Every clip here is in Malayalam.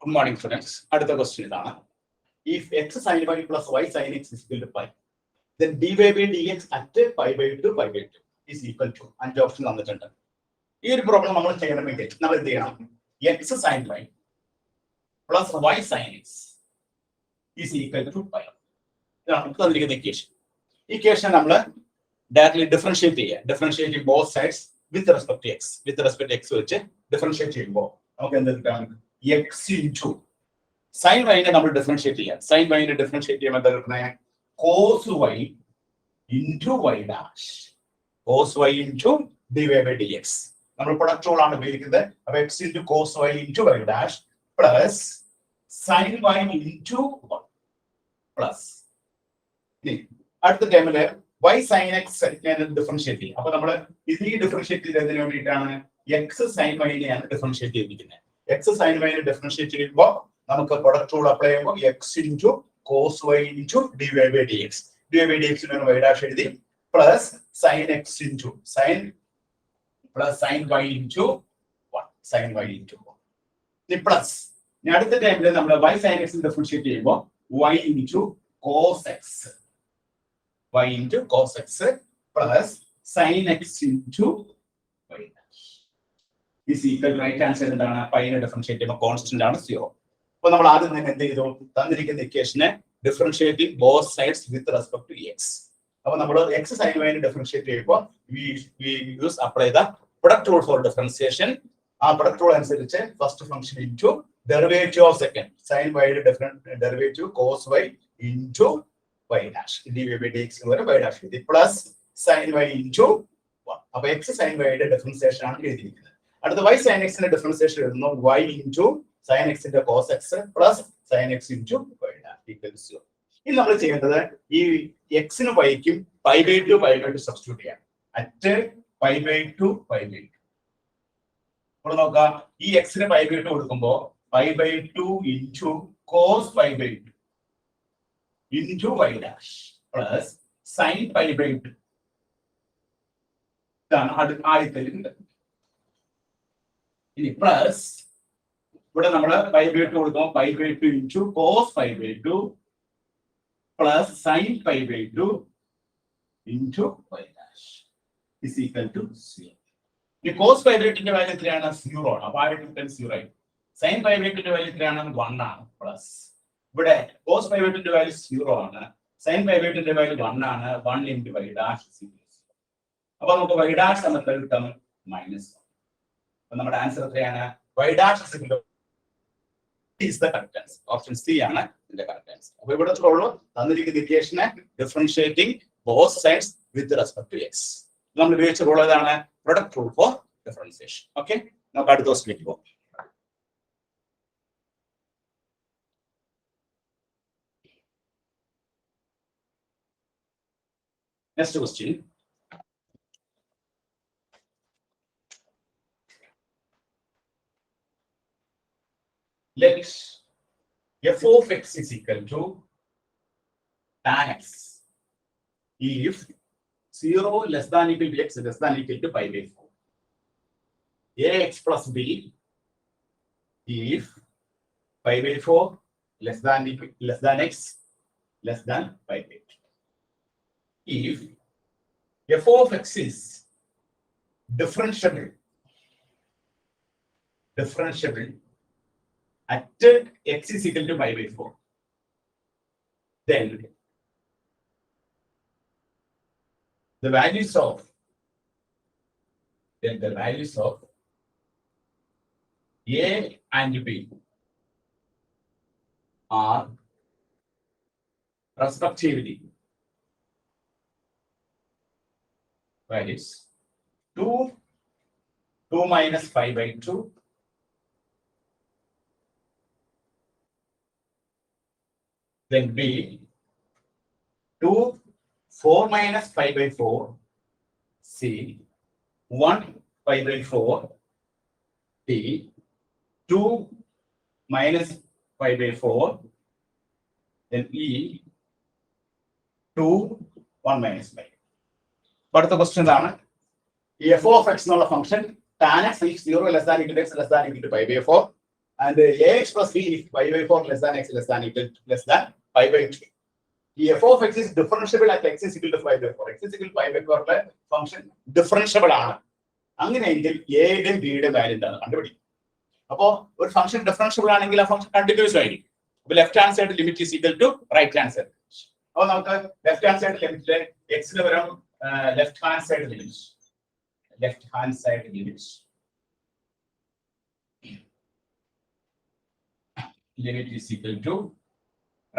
Good morning, students. Another question is, if x sin y plus y sin x is equal to pi, then dy by dx at pi by 2 is equal to 5 option തന്നിട്ടുണ്ട്. ഈ ഒരു പ്രോബ്ലം നമ്മൾ ചെയ്യണമെങ്കിൽ നമ്മൾ എന്ത് ചെയ്യണം? x sin y plus y sin x is equal to pi. ഇതാണ് തന്നിരിക്കുന്ന ഇക്വേഷൻ. ഈ ഇക്വേഷൻ നമ്മൾ ഡയറക്ട്ലി ഡിഫറൻഷിയേറ്റ് ചെയ്യുക. Differentiate both sides with respect to x. With respect to x വെച്ച് ഡിഫറൻഷിയേറ്റ് ചെയ്യുമ്പോൾ നമുക്ക് എന്ത് കിട്ടാം? x into sin y നെ നമ്മൾ ഡിഫറൻഷിയേറ്റ് ചെയ്യാം. sin y നെ ഡിഫറൻഷിയേറ്റ് ചെയ്യുമ്പോൾ എന്താ കിട്ടുന്നത്? cos y into y dash. cos y into dy by dx. നമ്മൾ പ്രൊഡക്റ്റ് റൂൾ ആണ് ഉപയോഗിക്കുന്നത്. അപ്പോൾ x into cos y into y dash plus sin y into 1 plus അടുത്ത ടേമില് y sin x ഞാൻ ഡിഫറൻഷിയേറ്റ് ചെയ്യും. അപ്പോൾ നമ്മൾ ഇത് ഡിഫറൻഷിയേറ്റ് ചെയ്തതിന് വേണ്ടിയിട്ടാണ് x sin y നെയാണ് ഡിഫറൻഷിയേറ്റ് ചെയ്തിരിക്കുന്നത്. x sin y നെ ഡിഫറൻഷിയേറ്റ് ചെയ്യുമ്പോൾ നമുക്ക് പ്രൊഡക്റ്റ് റൂൾ അപ്ലൈ ചെയ്യുമ്പോൾ x into cos y into dy by dx. dy by dx നെ y dash എഴുതി plus sin x into sin plus sin y into 1 sin y into 1. ഇനി പ്ലസ് ഇനി അടുത്ത ടൈമിൽ നമ്മൾ y sin x ഡിഫറൻഷിയേറ്റ് ചെയ്യുമ്പോൾ y into cos x y into cos x plus sin x into y dash is equal to right answer എന്താണ്? pi നെ ഡിഫറൻഷിയേറ്റ് ചെയ്യുമ്പോൾ കോൺസ്റ്റന്റ് ആണ് 0. അപ്പോൾ നമ്മൾ ആദ്യം തന്നെ എന്ത് ചെയ്തു? തന്നിരിക്കുന്ന ഇക്വേഷനെ differentiate both sides with respect to x. അപ്പോൾ നമ്മൾ x sin y നെ ഡിഫറൻഷിയേറ്റ് ചെയ്യുമ്പോൾ we use apply the product rule for differentiation. ആ product rule അനുസരിച്ച് first function into derivative of second sin y യുടെ derivative cos y into y dash dy by dx വരെ y dash എഴുതി plus sin y into 1. അപ്പോൾ x sin y യുടെ ഡിഫറൻഷിയേഷൻ ആണ് എഴുതിയിരിക്കുന്നത്. അടുത്ത y sin x ന്റെ ഡിഫറൻഷിയേഷൻ എഴുതുന്നു y into sin x ന്റെ cos x plus sin x into y dash equals 0. ഇനി നമ്മൾ ചെയ്യേണ്ടത് ഈ x നും y ക്കും pi by 2 സബ്സ്റ്റിറ്റ്യൂട്ട് ചെയ്യാം. അറ്റ് pi by 2 അപ്പോൾ നോക്കാം, ഈ x ന് pi by 2 കൊടുക്കുമ്പോൾ pi by 2 into cos pi by 2 into y dash plus sin pi by 2. ഇതാണ് ആദ്യത്തെ. ഇനി പ്ലസ് ഇവിടെ നമ്മൾ pi by 2 കൊടുക്കുമ്പോൾ pi by 2 into cos pi by 2 plus sin pi by 2 into y dash is equal to 0. ഈ cos pi by 2 ന്റെ വാല്യൂ എത്രയാണ്? 0 ആണ്. അപ്പോൾ ആ 0 ആയി. sin pi by 2 ന്റെ വാല്യൂ എത്രയാണ്? 1 ആണ്. പ്ലസ് ഇവിടെ cos pi by 2 ന്റെ വാല്യൂ 0 ആണ്. sin pi by 2 ന്റെ വാല്യൂ 1 ആണ്. 1 into y dash is equal to 0. അപ്പോൾ നമുക്ക് y dash നമുക്ക് കിട്ടും -1. അപ്പോൾ നമ്മുടെ ആൻസർ എത്രയാണ്? y dash is equal to is the correct answer. Option C ആണ് ഇതിന്റെ കറക്റ്റ് ആൻസർ. അപ്പോൾ ഇവിടെ ഉള്ളൂ തന്നിരിക്കുന്ന ഇക്വേഷനെ differentiating both sides with respect to x. നമ്മൾ ഉപയോഗിച്ച റൂൾ ഏതാണ്? Product rule for differentiation. Okay, നമുക്ക് അടുത്ത ക്വസ്റ്റ്യനിലേക്ക് പോകാം. Next question. Let f of x is equal to tan x if 0 less than equal to x less than equal to pi by 4. Ax plus b if pi by 4 less than x less than pi by 2. If f of x is differentiable at x is equal to pi by 4, then the values of a and b are respectively values 2 minus pi by 2 then b 2 4 minus pi by 4 c 1 pi by 4 d 2 minus pi by 4 then e 2 1 minus pi. അടുത്ത ക്വസ്റ്റ്യൻ ആണ് ഈ f of x എന്നുള്ള function tan x is 0 less than equal to x less than equal to pi by 4 and ax plus b if pi by 4 less than x less than equal to less than pi by 2. F of x is differentiable at x is equal to pi by 4. X is equal to pi by 4 function differentiable ആണ്. അങ്ങനെയെങ്കിൽ എയുടെ ബിയുടെ വാല്യൂ എന്താണ് കണ്ടുപിടിക്കും. അപ്പോൾ ഒരു ഫംഗ്ഷൻ ഡിഫറൻഷ്യബിൾ ആണെങ്കിൽ ആ ഫംഗ്ഷൻ കണ്ടിന്യൂസ് ആയിരിക്കും. അപ്പോൾ left hand side limit is equal to right hand side. അപ്പോൾ നമുക്ക് ലെഫ്റ്റ് ഹാൻഡ് സൈഡ് ലിമിറ്റിലെ എക്സിന് പകരം left hand side limit limit is equal to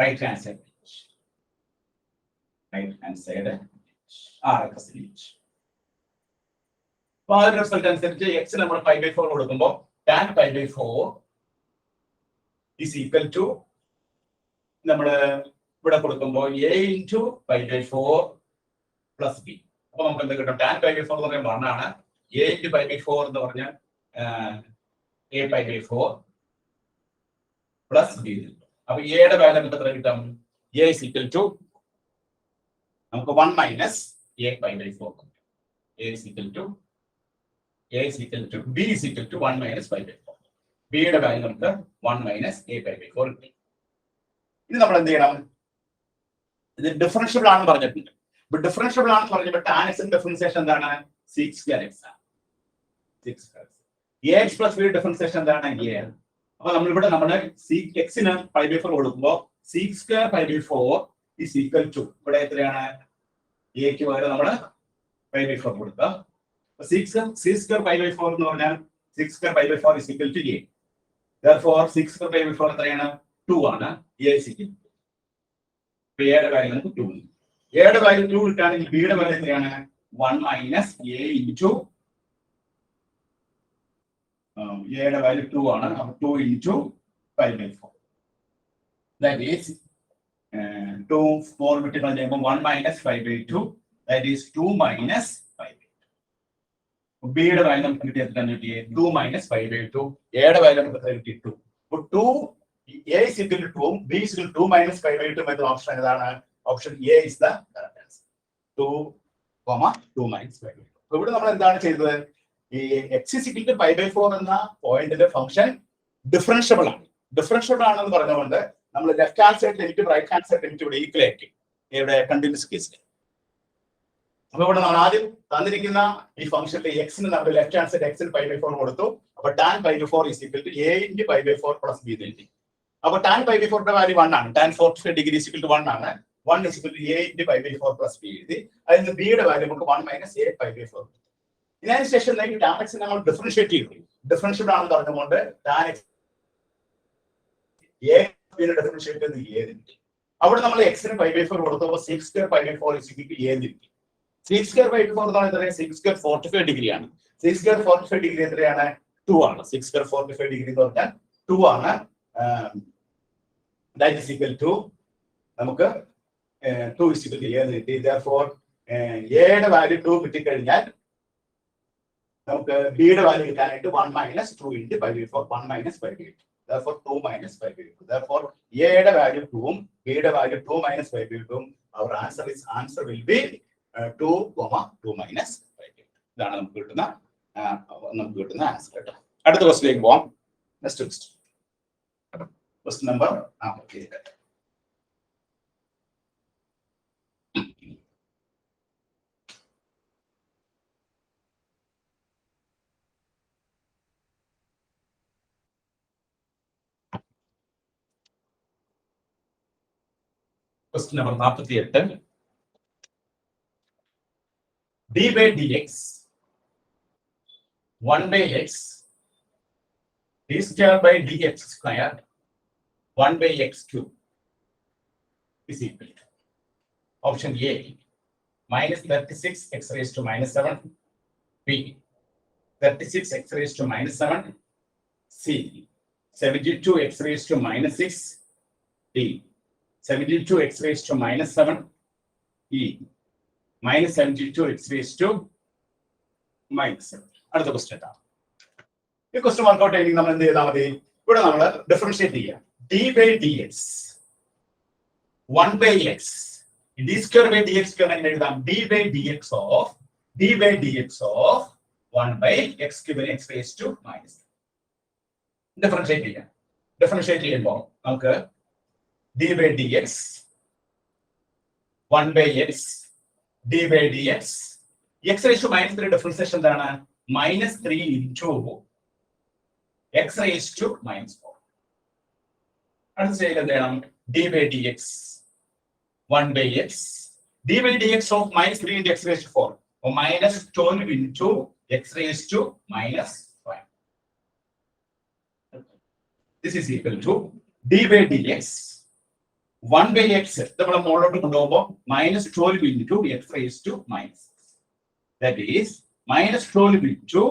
right hand side RX limit. അപ്പോൾ റിസൾട്ട് അനുസരിച്ച് x നമ്മൾ pi by 4 കൊടുക്കുമ്പോൾ tan pi by 4 is equal to നമ്മൾ ഇവിടെ കൊടുക്കുമ്പോൾ a into pi by 4 plus b. അപ്പോൾ നമുക്ക് എന്ത് കിട്ടും? tan pi by 4 എന്ന് പറയുമ്പോൾ 1 ആണ്. a into pi by 4 എന്ന് പറഞ്ഞാൽ a pi by 4 plus b. അപ്പോൾ a യുടെ വാല്യൂ നമുക്ക് എത്ര കിട്ടും? a is equal to നമുക്ക് 1 minus a pi by 4. a is equal to b is equal to 1 minus pi by 4. b യുടെ വാല്യൂ നമുക്ക് 1 minus a pi by 4 കിട്ടും. ഇനി നമ്മൾ എന്ത് ചെയ്യണം? ഇത് ഡിഫറൻഷ്യബിൾ ആണെന്ന് പറഞ്ഞിട്ടുണ്ട്. അപ്പോൾ ഡിഫറൻഷ്യബിൾ ആണെന്ന് പറഞ്ഞപ്പോൾ tan x ന്റെ ഡിഫറൻസിയേഷൻ എന്താണ്? 6x ആണ്. 6x. ax plus b differentiation എന്താണ്? a ആണ്. അപ്പോൾ നമ്മളിവിടെ നമ്മുടെ x ന് pi by 4 കൊടുക്കുമ്പോൾ sec square pi by 4 is equal to ഇവിടെ എത്രയാണ്? a ക്ക് പകരം നമ്മൾ pi by 4 കൊടുക്കുക. sec square pi by 4 എന്ന് പറഞ്ഞാൽ sec square pi by 4 is equal to a. Therefore sec square pi by 4 എത്രയാണ്? 2 ആണ്. a is equal to a യുടെ വാല്യൂ നമുക്ക് 2 ഉണ്ട്. a യുടെ വാല്യൂ 2 കിട്ടാണെങ്കിൽ b യുടെ വാല്യൂ എത്രയാണ്? 1 minus a into a യുടെ വാല്യൂ 2 ആണ്. അപ്പോൾ 2 into pi by 4. That is 2 4 വിട്ട് കളയുമ്പോൾ 1 minus pi by 2. That is 2 minus pi by 2. b യുടെ വാല്യൂ നമുക്ക് കിട്ടിയത് എന്താണ്? 2 minus pi by 2. a യുടെ വാല്യൂ നമുക്ക് കിട്ടി 2. അപ്പോൾ 2 a is equal to 2, b is equal to 2 minus pi by 2 എന്ന ഓപ്ഷൻ ഏതാണ്? Option a is the correct answer. 2, 2 minus pi by 2. അപ്പോൾ ഇവിടെ നമ്മൾ എന്താണ് ചെയ്തത്? ഈ x is equal to pi by 4 എന്ന പോയിന്റിന്റെ ഫംഗ്ഷൻ ഡിഫറൻഷ്യബിൾ ആണ്. ഡിഫറൻഷ്യബിൾ ആണെന്ന് പറഞ്ഞുകൊണ്ട് നമ്മൾ left hand side limit right hand side limit ഇവിടെ ഈക്വൽ ആക്കി ഇവിടെ കണ്ടിന്യൂസ് കേസിൽ. അപ്പോൾ ഇവിടെ നമ്മൾ ആദ്യം തന്നിരിക്കുന്ന ഈ ഫംഗ്ഷനിലെ x ന് നമ്മൾ ലെഫ്റ്റ് ഹാൻഡ് സൈഡ് x ന് pi by 4 കൊടുത്തു. അപ്പോൾ tan pi by 4 is equal to a into pi by 4 plus b എഴുതി. അപ്പോൾ tan pi by 4 ന്റെ വാല്യൂ 1 ആണ്. tan 45 degree is equal to 1 ആണ്. 1 is equal to a into pi by 4 plus b എഴുതി. അതിൽ b യുടെ വാല്യൂ നമുക്ക് 1 minus a pi by 4. ഇതിനു ശേഷം tan x നമ്മൾ ഡിഫറൻഷിയേറ്റ് ചെയ്തു. ഡിഫറൻഷ്യബിൾ ആണെന്ന് പറഞ്ഞുകൊണ്ട് tan x a യുടെ ഡിഫറൻഷിയേറ്റ് ചെയ്ത് a എഴുതി. അവിടെ നമ്മൾ x ന് pi by 4 കൊടുത്തപ്പോൾ sec square pi by 4 is equal to a എഴുതി. sec square pi by 4 എന്ന് പറയുന്നത് sec square 45 ഡിഗ്രി ആണ്. sec square 45 ഡിഗ്രി എത്രയാണ്? 2 ആണ്. sec square 45 ഡിഗ്രി എന്ന് പറഞ്ഞാൽ 2 ആണ്. That is equal to നമുക്ക് 2 is equal to a എന്ന് കിട്ടി. Therefore a യുടെ വാല്യൂ 2 കിട്ടിക്കഴിഞ്ഞാൽ നമുക്ക് b യുടെ വാല്യൂ കിട്ടാനായിട്ട് 1 minus 2 into pi by 4. 1 minus pi by 2. Therefore 2 minus pi by 2. Therefore a യുടെ വാല്യൂ 2 ഉം b യുടെ വാല്യൂ 2 minus pi by 2 ഉം our answer will be 2, 2 minus pi by 2. ഇതാണ് നമുക്ക് കിട്ടുന്ന ആൻസർ കേട്ടോ. അടുത്ത ക്വസ്റ്റ്യനിലേക്ക് പോവാം. Next question number Question number 48. d by dx 1 by x d square by dx square 1 by x cube is equal to option A minus 36 x raised to minus 7, B 36 x raised to minus 7, C 72 x raised to minus 6, D 72 x raised to minus 7, E minus 72 x raised to minus 7. അടുത്ത ക്വസ്റ്റ്യൻ ആണ്. ഈ ക്വസ്റ്റ്യൻ വർക്ക്ഔട്ട് ചെയ്യണമെങ്കിൽ നമ്മൾ എന്ത് ചെയ്താൽ മതി? ഇവിടെ നമ്മൾ ഡിഫറൻഷിയേറ്റ് ചെയ്യാം. d by dx 1 by x d square by dx എങ്ങനെ എഴുതാം? d by dx of 1 by x cube x raised to minus 7. Differentiate ചെയ്യാം. ഡിഫറൻഷിയേറ്റ് ചെയ്യുമ്പോൾ നമുക്ക് d by dx 1 by x d by dx x raised to minus 3 differentiation എന്താണ്? -3 into x raised to minus 4. അടുത്ത സ്റ്റേജിൽ എന്ത് ചെയ്യണം? d by dx 1 by x d by dx of -3 into x raised to 4 or -12 into x raised to -5. This is equal to d by dx 1 by x നമ്മൾ മുകളിലോട്ട് കൊണ്ടുപോകുമ്പോൾ -12 into x raised to -6. That is -12 into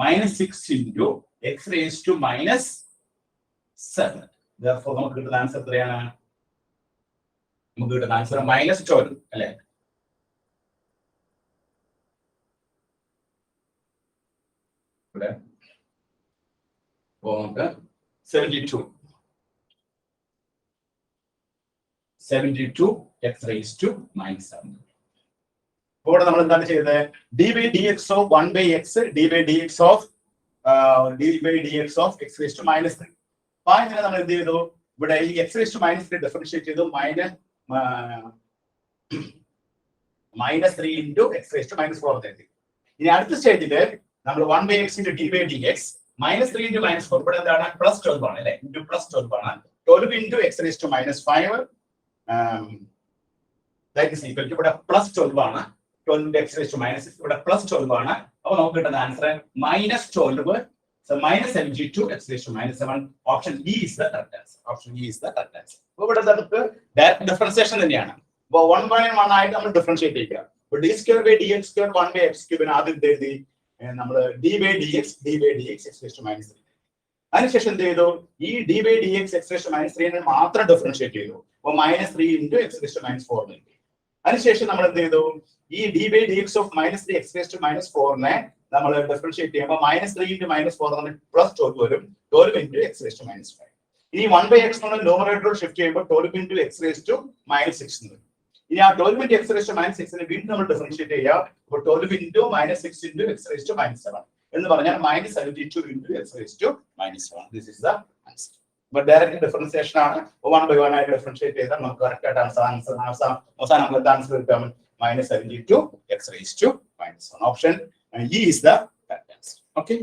-6 into x raised to -7. Therefore നമുക്ക് കിട്ടുന്ന ആൻസർ എത്രയാണ്? നമുക്ക് കിട്ടുന്ന ആൻസർ -12 അല്ലേ? ഇവിടെ നമുക്ക് 72 x raised to -7. ഇവിടെ നമ്മൾ എന്താണ് ചെയ്തത്? d by dx of 1 by x d by dx of x raised to -3. അങ്ങനെ നമ്മൾ എന്ത് ചെയ്തു? ഇവിടെ ഈ x raised to -3 ഡിഫറൻഷിയേറ്റ് ചെയ്തു -3 into x raised to -4 എഴുതി. ഇനി അടുത്ത സ്റ്റേജില് നമ്മൾ 1 by x into d by dx -3 into -4 ഇവിടെ എന്താണ്? +12 ആണ് അല്ലെ? into +12 ആണ്. 12 into x raised to -5 that is equal to ഇവിടെ +12 ആണ്. 12 into x raised to -6 ഇവിടെ +12 ആണ്. അപ്പോൾ നമുക്ക് കിട്ടുന്ന answer -12 so -72 x raised to -7. Option E is the correct answer. Option E is the correct answer. അപ്പോൾ ഇവിടെ നമുക്ക് ഡയറക്റ്റ് ഡിഫറൻസിയേഷൻ തന്നെയാണ്. അപ്പോൾ 1 by 1 ആയിട്ട് നമ്മൾ ഡിഫറൻഷിയേറ്റ് ചെയ്യുക. അപ്പോൾ d square by dx square 1 by x cube ആദ്യം എഴുതി നമ്മൾ d by dx x raised to -3. അതിനുശേഷം എന്ത് ചെയ്തു? ഈ d by dx x raised to -3 മാത്രം ഡിഫറൻഷിയേറ്റ് ചെയ്തു. അപ്പോൾ -3 into x raised to -4 എഴുതി. അതിനുശേഷം നമ്മൾ എന്ത് ചെയ്തു? ഈ d by dx of -3 x raised to -4 നമ്മൾ ഡിഫറൻഷിയേറ്റ് ചെയ്യുമ്പോൾ -3 into -4 +12 വരും. 12 into x raised to -5. ഇനി 1 by x ന്യൂമറേറ്റർ ഷിഫ്റ്റ് ചെയ്യുമ്പോൾ 12 into x raised to -6 വരും. ഇനി ആ 12 into x raised to -6 വീണ്ടും നമ്മൾ ഡിഫറൻഷിയേറ്റ് ചെയ്യുക. അപ്പോൾ 12 into -6 into x raised to -7 എന്ന് പറഞ്ഞാൽ -72 into x raised to -7. This is the answer. But direct differentiation ആണ്. 1 by 1 ആയിട്ട് ഡിഫറൻഷിയേറ്റ് ചെയ്താൽ നമുക്ക് കറക്റ്റ് ആയിട്ട് അവസാനം നമുക്ക് ആൻസർ കിട്ടും -72 x raised to -1. Option E is the correct answer. Okay.